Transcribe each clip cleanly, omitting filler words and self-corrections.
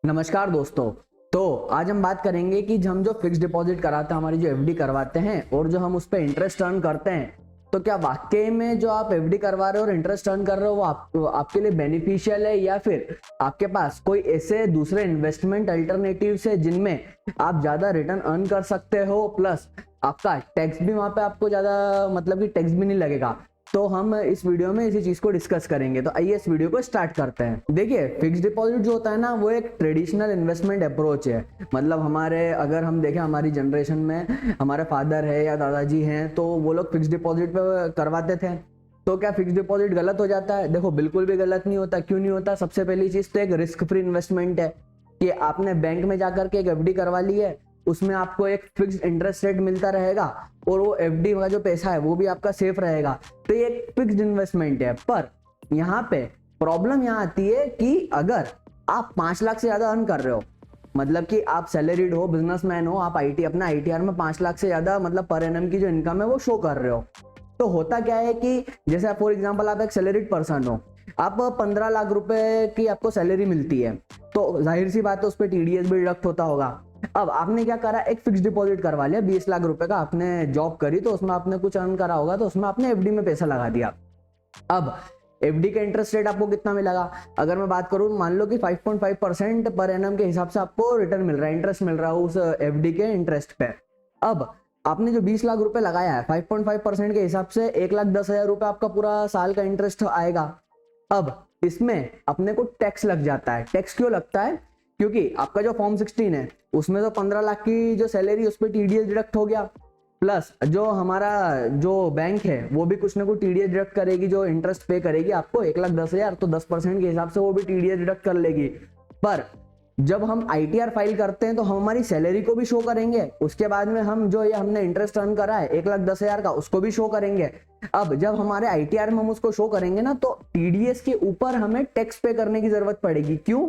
नमस्कार दोस्तों। तो आज हम बात करेंगे कि हम जो फिक्स डिपॉजिट कराते हैं, हमारी जो एफडी करवाते हैं और जो हम उस पर इंटरेस्ट अर्न करते हैं, तो क्या वाकई में जो आप एफडी करवा रहे हो और इंटरेस्ट अर्न कर रहे हो वो आपके लिए बेनिफिशियल है, या फिर आपके पास कोई ऐसे दूसरे इन्वेस्टमेंट अल्टरनेटिव्स है जिनमें आप ज्यादा रिटर्न अर्न कर सकते हो, प्लस आपका टैक्स भी वहां पे आपको ज्यादा मतलब कि टैक्स भी नहीं लगेगा। तो हम इस वीडियो में इसी चीज को डिस्कस करेंगे। तो आइए इस वीडियो को स्टार्ट करते हैं। देखिए, फिक्स डिपॉजिट जो होता है ना, वो एक ट्रेडिशनल इन्वेस्टमेंट अप्रोच है। मतलब हमारे अगर हम देखें हमारी जनरेशन में हमारे फादर है या दादाजी हैं, तो वो लोग फिक्स डिपॉजिट पे करवाते थे। तो क्या फिक्स डिपॉजिट गलत हो जाता है? देखो, बिल्कुल भी गलत नहीं होता। क्यों नहीं होता? सबसे पहली चीज तो एक रिस्क फ्री इन्वेस्टमेंट है कि आपने बैंक में जाकर के एक एफडी करवा ली है, उसमें आपको एक फिक्स इंटरेस्ट रेट मिलता रहेगा और वो एफडी का जो पैसा है वो भी आपका सेफ रहेगा। तो ये एक फिक्स्ड इन्वेस्टमेंट है। पर यहाँ पे प्रॉब्लम यहाँ आती है कि अगर आप 5 लाख से ज्यादा अर्न कर रहे हो, मतलब कि आप सैलरीड हो, बिजनेसमैन हो, आप अपना आईटीआर में 5 लाख से ज्यादा मतलब पर एनम की जो इनकम है वो शो कर रहे हो, तो होता क्या है कि जैसे फॉर एग्जाम्पल आप एक सैलरीड पर्सन हो, आप 15 लाख रुपए की आपको सैलरी मिलती है, तो जाहिर सी बात है उस पर टीडीएस भी डिडक्ट होता होगा। अब आपने क्या करा, एक फिक्स डिपॉजिट करवा लिया 20 लाख रुपए का, आपने जॉब करी तो उसमें आपने कुछ अर्न करा होगा, तो उसमें आपने एफडी में पैसा लगा दिया। अब एफडी का इंटरेस्ट रेट आपको कितना मिलेगा? अगर मैं बात करूं, मान लो कि 5.5% पर एनम के हिसाब से आपको रिटर्न मिल रहा है, इंटरेस्ट मिल रहा है उस एफडी के इंटरेस्ट पे। अब आपने जो 20 लाख रुपए लगाया है, 5.5% के हिसाब से 1,10,000 रुपए आपका पूरा साल का इंटरेस्ट आएगा। अब इसमें अपने को टैक्स लग जाता है। टैक्स क्यों लगता है? क्योंकि आपका जो फॉर्म 16 है उसमें तो 15 लाख की जो सैलरी उस पर टीडीएस डिडक्ट हो गया, प्लस जो हमारा जो बैंक है वो भी कुछ ना कुछ टीडीएस डिडक्ट करेगी, जो इंटरेस्ट पे करेगी आपको 1,10,000, तो 10% के हिसाब से वो भी टीडीएस डिडक्ट कर लेगी। पर जब हम आईटीआर फाइल करते हैं तो हम हमारी सैलरी को भी शो करेंगे, उसके बाद में हम जो ये हमने इंटरेस्ट अर्न करा है 1,10,000 का, उसको भी शो करेंगे। अब जब हमारे आईटीआर में हम उसको शो करेंगे ना, तो टीडीएस के ऊपर हमें टैक्स पे करने की जरूरत पड़ेगी। क्यों?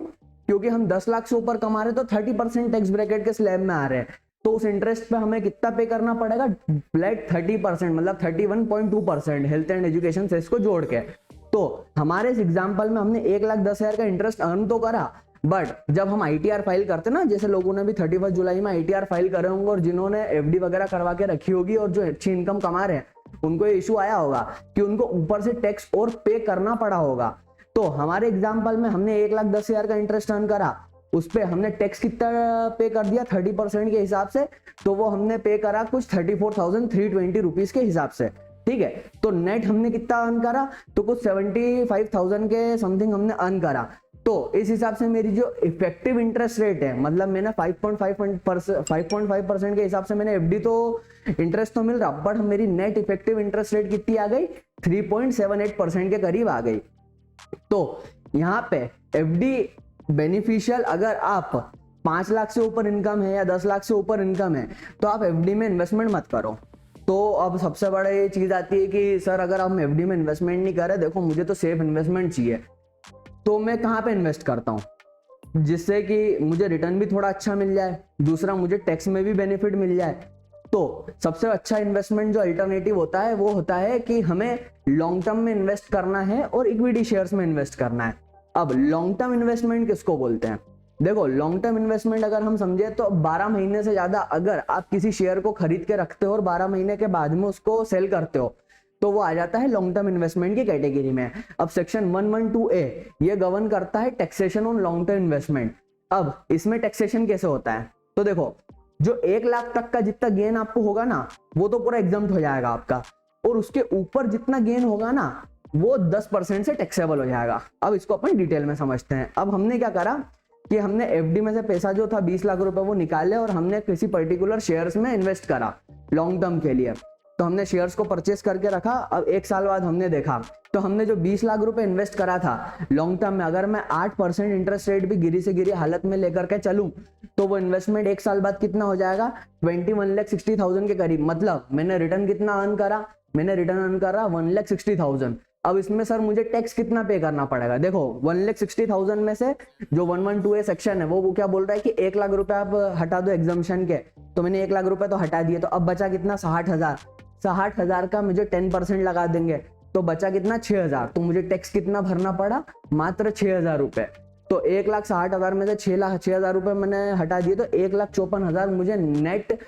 क्योंकि हम 10 लाख से ऊपर कमा रहे हैं तो 30% टैक्स ब्रैकेट के स्लैब में आ रहे हैं, तो उस इंटरेस्ट पे हमें कितना पे करना पड़ेगा? फ्लैट 30%, मतलब 31.2% हेल्थ एंड एजुकेशन से इसको जोड़ के। तो हमारे इस एग्जाम्पल में हमने 1,10,000 का इंटरेस्ट अर्न तो करा, बट जब हम आईटीआर फाइल करते ना, जैसे लोगों ने भी 31 जुलाई में आईटीआर फाइल करे होंगे और जिन्होंने एफडी वगैरह करवा के रखी होगी और जो अच्छी इनकम कमा रहे हैं, उनको ये इशू आया होगा कि उनको ऊपर से टैक्स और पे करना पड़ा होगा। तो हमारे एग्जाम्पल में हमने 1,10,000 का इंटरेस्ट अर्न करा, उस पे हमने टैक्स कितना पे कर दिया 30% के हिसाब से, तो वो हमने पे करा कुछ 34,320 रुपीज के हिसाब से। ठीक है, तो नेट हमने कितना अर्न करा? तो कुछ 75,000 के समथिंग हमने अर्न करा। तो इस हिसाब से मेरी जो इफेक्टिव इंटरेस्ट रेट है, मतलब मैंने 5.5% के हिसाब से मैंने एफडी तो इंटरेस्ट तो मिल रहा, बट मेरी नेट इफेक्टिव इंटरेस्ट रेट कितनी आ गई? 3.78% के करीब आ गई। तो यहाँ पे एफडी बेनिफिशियल, अगर आप 5 लाख से ऊपर इनकम है या 10 लाख से ऊपर इनकम है तो आप एफडी में इन्वेस्टमेंट मत करो। तो अब सबसे बड़ी चीज आती है कि सर अगर हम एफडी में इन्वेस्टमेंट नहीं कर रहे, देखो मुझे तो सेफ इन्वेस्टमेंट चाहिए, तो मैं कहाँ पे इन्वेस्ट करता हूँ जिससे कि मुझे रिटर्न भी थोड़ा अच्छा मिल जाए, दूसरा मुझे टैक्स में भी बेनिफिट मिल जाए। तो सबसे अच्छा इन्वेस्टमेंट जो अल्टरनेटिव होता है वो होता है कि हमें लॉन्ग टर्म में इन्वेस्ट करना है और इक्विटी शेयर्स में इन्वेस्ट करना है। अब लॉन्ग टर्म इन्वेस्टमेंट किसको बोलते हैं? देखो, लॉन्ग टर्म इन्वेस्टमेंट अगर हम समझे तो 12 महीने से ज्यादा अगर आप किसी शेयर को खरीद के रखते हो और 12 महीने के बाद में उसको सेल करते हो, तो वो आ जाता है लॉन्ग टर्म इन्वेस्टमेंट की कैटेगरी में। अब सेक्शन 112A ये गवर्न करता है taxation on long term investment. अब इसमें टैक्सेशन कैसे होता है? तो देखो, जो 1 लाख तक का जितना गेन आपको होगा ना, वो तो पूरा एग्जम्प्ट हो जाएगा आपका, और उसके ऊपर जितना गेन होगा ना वो 10% से टैक्सेबल हो जाएगा। अब इसको अपन डिटेल में समझते हैं। अब हमने क्या करा कि हमने एफडी में से पैसा जो था 20 लाख रुपए वो निकाले और हमने किसी पर्टिकुलर शेयर्स में इन्वेस्ट करा लॉन्ग टर्म के लिए। तो हमने शेयर्स को परचेस करके रखा। अब 1 साल बाद हमने देखा तो हमने जो 20 लाख रुपए इन्वेस्ट करा था लॉन्ग टर्म में, अगर मैं 8% इंटरेस्ट रेट भी गिरी से गिरी हालत में लेकर के चलूं, तो वो इन्वेस्टमेंट 1 साल बाद कितना हो जाएगा? 21,60,000 के करीब। मतलब मैंने रिटर्न कितना अर्न करा? मैंने रिटर्न अर्न करा 1,60,000। अब इसमें सर मुझे टैक्स कितना पे करना पड़ेगा? देखो, 1,60,000 में से जो 112A सेक्शन है वो क्या बोल रहा है कि 1 लाख रुपए आप हटा दो एग्जम्पशन के, तो मैंने 1 लाख रुपए तो हटा दिए, तो अब बचा कितना? 60,000। 60,000 का मुझे 10% लगा देंगे तो बचा कितना? 6,000। तो मुझे टैक्स कितना भरना पड़ा? मात्र 6,000 रुपए। तो 1,60,000 में से 6,06,000 रुपए मैंने हटा दिए तो 1,54,000 मुझे नेट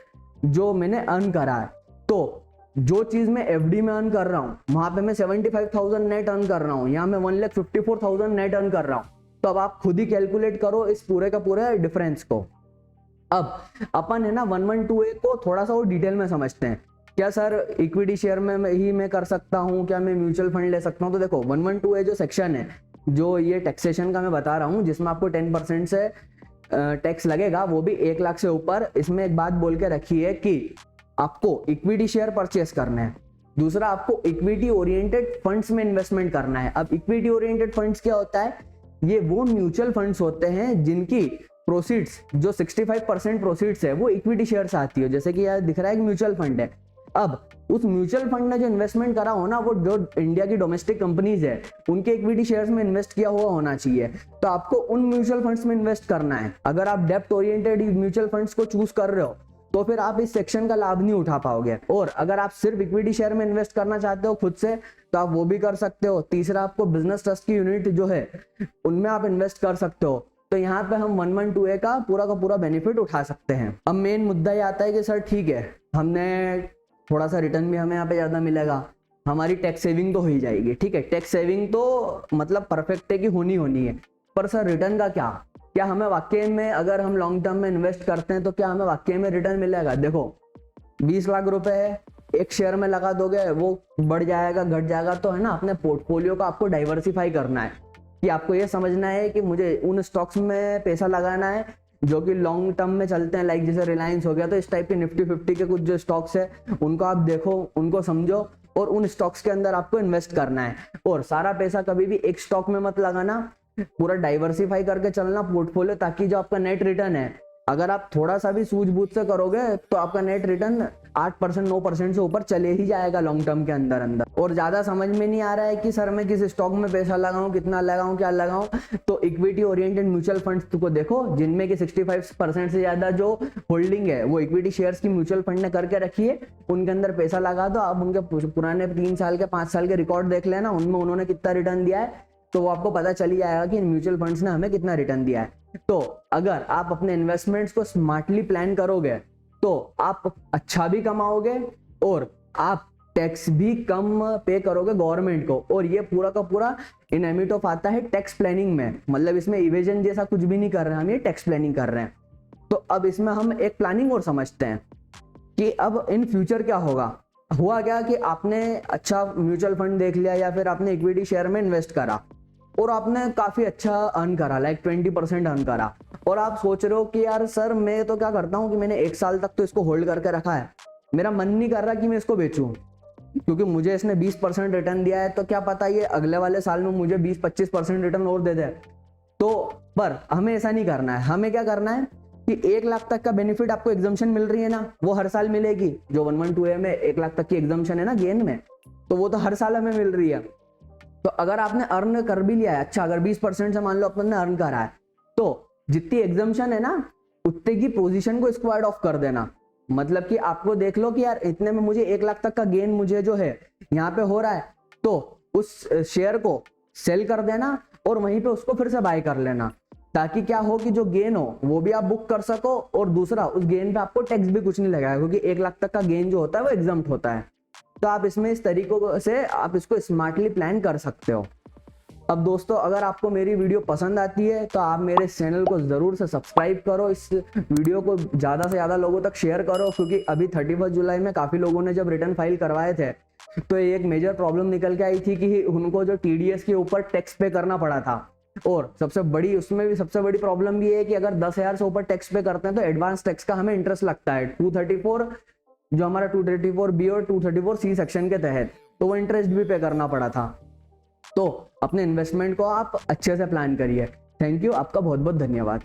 जो मैंने अर्न करा है। तो जो चीज मैं एफडी में अर्न कर रहा हूँ वहां पे मैं 75,000 नेट अर्न कर रहा हूँ, यहाँ मैं 1,54,000 नेट अर्न कर रहा हूँ। तो अब आप खुद ही कैलकुलेट करो इस पूरे का पूरे डिफरेंस को। अब अपन है ना 112A को थोड़ा सा और डिटेल में समझते हैं। क्या सर इक्विटी शेयर में ही मैं कर सकता हूँ, क्या मैं म्यूचुअल फंड ले सकता हूँ? तो देखो 112A जो सेक्शन है, जो ये टैक्सेशन का मैं बता रहा हूँ, जिसमें आपको 10% से टैक्स लगेगा, वो भी 1 लाख से ऊपर। इसमें एक बात बोल के रखी है कि आपको इक्विटी शेयर परचेस करना है, दूसरा आपको इक्विटी ओरिएंटेड फंड्स में इन्वेस्टमेंट करना है। अब इक्विटी ओरिएंटेड फंड्स क्या होता है? ये वो म्यूचुअल फंड्स होते हैं जिनकी प्रोसीड्स जो 65% प्रोसीड्स है वो इक्विटी शेयर से आती है। जैसे कि यार दिख रहा है कि म्यूचुअल फंड है, अब उस म्यूचुअल फंड ने जो इन्वेस्टमेंट करा हो ना, वो जो इंडिया की डोमेस्टिक कंपनीज है उनके इक्विटी शेयर्स में इन्वेस्ट किया हुआ होना चाहिए। तो आपको उन म्यूचुअल फंड्स में इन्वेस्ट करना है। अगर आप डेप्ट ओरिएंटेड म्यूचुअल फंड्स को चूज कर रहे हो तो फिर आप इस सेक्शन का लाभ नहीं उठा पाओगे। और अगर आप सिर्फ इक्विटी शेयर में इन्वेस्ट करना चाहते हो खुद से, तो आप वो भी कर सकते हो। तीसरा, आपको बिजनेस ट्रस्ट की यूनिट जो है उनमें आप इन्वेस्ट कर सकते हो। तो यहाँ पे हम 112A का पूरा बेनिफिट उठा सकते हैं। अब मेन मुद्दा ये आता है कि सर ठीक है, हमने थोड़ा सा रिटर्न भी हमें यहाँ पे ज्यादा मिलेगा, हमारी टैक्स सेविंग तो हो ही जाएगी। ठीक है, टैक्स सेविंग तो मतलब परफेक्ट है कि होनी है, पर सर रिटर्न का क्या हमें वाकई में, अगर हम लॉन्ग टर्म में इन्वेस्ट करते हैं तो क्या हमें वाकई में रिटर्न मिलेगा? देखो 20 लाख रुपए है, एक शेयर में लगा दोगे, वो बढ़ जाएगा घट जाएगा, तो है ना, अपने पोर्टफोलियो को आपको डाइवर्सिफाई करना है कि आपको ये समझना है कि मुझे उन स्टॉक्स में पैसा लगाना है जो कि लॉन्ग टर्म में चलते हैं। लाइक जैसे रिलायंस हो गया, तो इस टाइप के निफ्टी 50 के कुछ जो स्टॉक्स है उनको आप देखो, उनको समझो और उन स्टॉक्स के अंदर आपको इन्वेस्ट करना है। और सारा पैसा कभी भी एक स्टॉक में मत लगाना, पूरा डाइवर्सिफाई करके चलना पोर्टफोलियो, ताकि जो आपका नेट रिटर्न है, अगर आप थोड़ा सा भी सूझबूझ से करोगे तो आपका नेट रिटर्न 8% 9% से ऊपर चले ही जाएगा लॉन्ग टर्म के अंदर। और ज्यादा समझ में नहीं आ रहा है कि सर मैं किस स्टॉक में पैसा लगाऊं, कितना लगाऊं, क्या लगाऊं, तो इक्विटी ओरिएंटेड म्यूचुअल फंड्स को देखो, जिनमें कि 65% से ज्यादा जो होल्डिंग है वो इक्विटी शेयर्स की म्यूचुअल फंड ने करके रखी है, उनके अंदर पैसा लगा दो। आप उनके पुराने 3 साल के 5 साल के रिकॉर्ड देख लेना, उनमें उन्होंने कितना रिटर्न दिया है, तो वो आपको पता चल ही जाएगा कि इन म्यूचुअल फंड्स ने हमें कितना रिटर्न दिया है। तो अगर आप अपने इन्वेस्टमेंट्स को स्मार्टली प्लान करोगे तो आप अच्छा भी कमाओगे और आप टैक्स भी कम पे करोगे गवर्नमेंट को। और ये पूरा का पूरा इन एमिट ऑफ आता है टैक्स प्लानिंग में, मतलब इसमें इवेजन जैसा कुछ भी नहीं कर रहे हैं हम, ये टैक्स प्लानिंग कर रहे हैं। तो अब इसमें हम एक प्लानिंग और समझते हैं कि अब इन फ्यूचर क्या होगा। हुआ क्या कि आपने अच्छा म्यूचुअल फंड देख लिया या फिर आपने इक्विटी शेयर में इन्वेस्ट करा और आपने काफी अच्छा अर्न करा, लाइक 20% अर्न करा, और आप सोच रहे हो कि यार सर मैं तो क्या करता हूँ कि मैंने 1 साल तक तो इसको होल्ड करके रखा है, मेरा मन नहीं कर रहा कि मैं इसको बेचूं, क्योंकि मुझे इसने 20% रिटर्न दिया है, तो क्या पता ये अगले वाले साल में मुझे 20-25% रिटर्न और दे दे। तो पर हमें ऐसा नहीं करना है। हमें क्या करना है कि 1 लाख तक का बेनिफिट आपको एग्जम्पशन मिल रही है ना, वो हर साल मिलेगी। जो 112A में 1 लाख तक की एग्जम्पशन है ना गेन में, तो वो तो हर साल हमें मिल रही है। तो अगर आपने अर्न कर भी लिया है, अच्छा अगर 20% से मान लो आपने अर्न करा है, तो जितनी एग्जम्पशन है ना उतने की पोजीशन को स्क्वायर्ड ऑफ कर देना। मतलब कि आपको देख लो कि यार इतने में मुझे 1 लाख तक का गेन मुझे जो है यहाँ पे हो रहा है, तो उस शेयर को सेल कर देना और वहीं पे उसको फिर से बाय कर लेना, ताकि क्या हो कि जो गेन हो वो भी आप बुक कर सको, और दूसरा उस गेन पे आपको टैक्स भी कुछ नहीं लगाएगा, क्योंकि 1 लाख तक का गेन जो होता है वो एग्जम्प्ट होता है। तो आप इसमें इस तरीकों से आप इसको स्मार्टली प्लान कर सकते हो। अब दोस्तों, अगर आपको मेरी वीडियो पसंद आती है तो आप मेरे चैनल को जरूर से सब्सक्राइब करो, इस वीडियो को ज्यादा से ज्यादा लोगों तक शेयर करो, क्योंकि अभी 31 जुलाई में काफी लोगों ने जब रिटर्न फाइल करवाए थे तो एक मेजर प्रॉब्लम निकल के आई थी कि उनको जो TDS के ऊपर टैक्स पे करना पड़ा था। और सबसे बड़ी प्रॉब्लम भी है कि अगर 10,000 से ऊपर टैक्स पे करते हैं तो एडवांस टैक्स का हमें इंटरेस्ट लगता है 234, जो हमारा 234B और 234C सेक्शन के तहत, तो वो इंटरेस्ट भी पे करना पड़ा था। तो अपने इन्वेस्टमेंट को आप अच्छे से प्लान करिए। थैंक यू, आपका बहुत बहुत धन्यवाद।